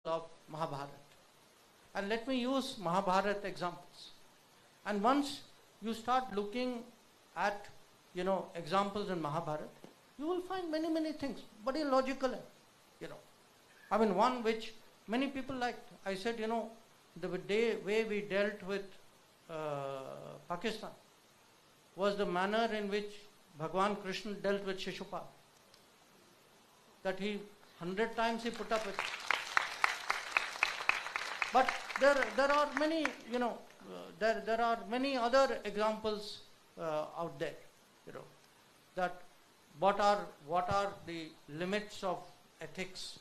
of Mahabharata. And let me use Mahabharata examples. And once you start looking at, examples in Mahabharata, you will find many, many things, very logical, I mean, one which many people liked. I said, the way we dealt with Pakistan was the manner in which Bhagwan Krishna dealt with Shishupal. That 100 times he put up with. But there are many, there are many other examples out there, that what are the limits of ethics,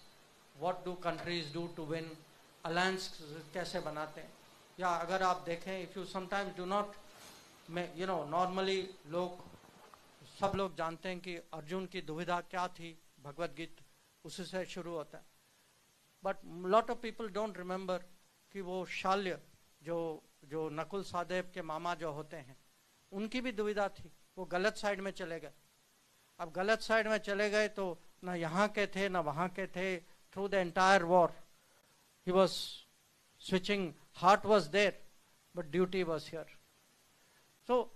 what do countries do to win, alliance कैसे बनाते हैं, या अगर आप देखें, if you sometimes do not, normally सब लोग जानते हैं कि अर्जुन की दुविधा क्या थी, भगवत गीता उसी से शुरू होता है, but lot of people don't remember कि वो शाल्य जो नकुल सहदेव के मामा जो होते हैं, उनकी भी दुविधा थी, वो गलत साइड में चले गए. अब गलत साइड में चले गए तो ना यहाँ के थे ना वहाँ के थे. Through the entire war he was switching, heart was there but duty was here. So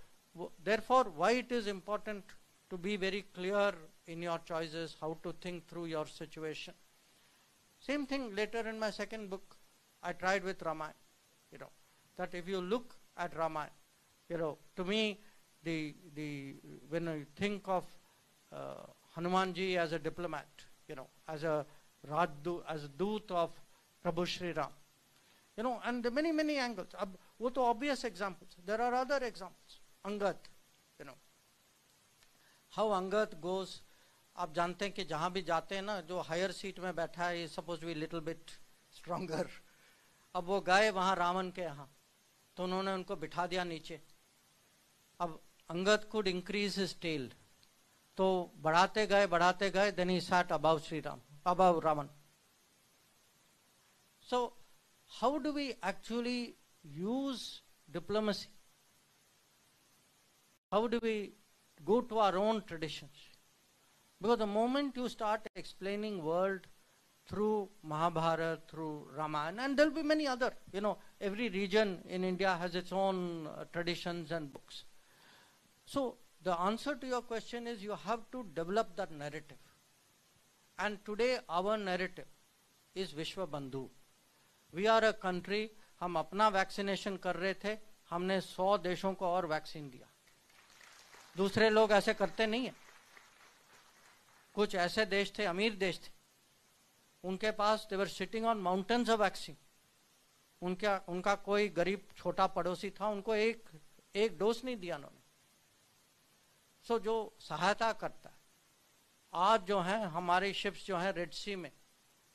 therefore, why it is important to be very clear in your choices, how to think through your situation. Same thing later in my second book I tried with Ramayana, that if you look at Ramayana, to me when I think of Hanumanji as a diplomat, as a Doot of Prabhu Shri Ram, and the many, many angles. वो तो obvious examples. There are other examples. Angad, how Angad goes. आप जानते हैं कि जहाँ भी जाते हैं ना, जो हायर सीट में बैठा है, is supposed to be little bit stronger. अब वो गए वहाँ रावण के यहाँ, तो उन्होंने उनको बिठा दिया नीचे. अब Angad could increase his tail, तो बढ़ाते गए, then he sat above Sri Ram, above Raman. So how do we actually use diplomacy? How do we go to our own traditions? Because the moment you start explaining world through Mahabharata, through Ramayana, and there will be many other, every region in India has its own traditions and books. So the answer to your question is you have to develop that narrative. And today our narrative is Vishwa Bandhu. We are a country, हम अपना vaccination कर रहे थे, हमने 100 देशों को और vaccine दिया. दूसरे लोग ऐसे करते नहीं है. कुछ ऐसे देश थे, अमीर देश थे, उनके पास they were sitting on mountains of vaccine. उनका कोई गरीब छोटा पड़ोसी था, उनको एक डोज नहीं दिया उन्होंने. सो जो सहायता करता है, आज जो है हमारी शिप्स जो है रेड सी में,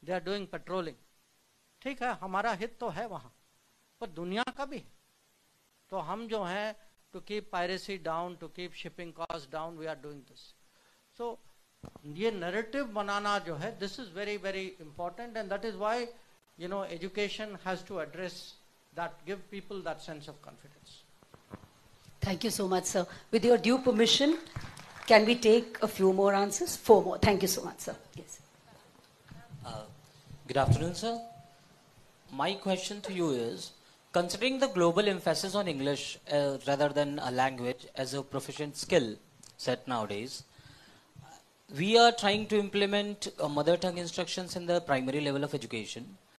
दे आर डूइंग पेट्रोलिंग. ठीक है, हमारा हित तो है वहाँ, पर दुनिया का भी है. तो हम जो है to keep piracy down, to keep shipping costs down, we are doing this. So ये narrative बनाना जो है, this is very, very important, and that is why, education has to address that, give people that sense of confidence. Thank you so much, sir. With your due permission, can we take a few more answers? 4 more. Thank you so much, sir. Yes. Good afternoon, sir. My question to you is, considering the global emphasis on English rather than a language as a proficient skill set nowadays, we are trying to implement mother tongue instructions in the primary level of education.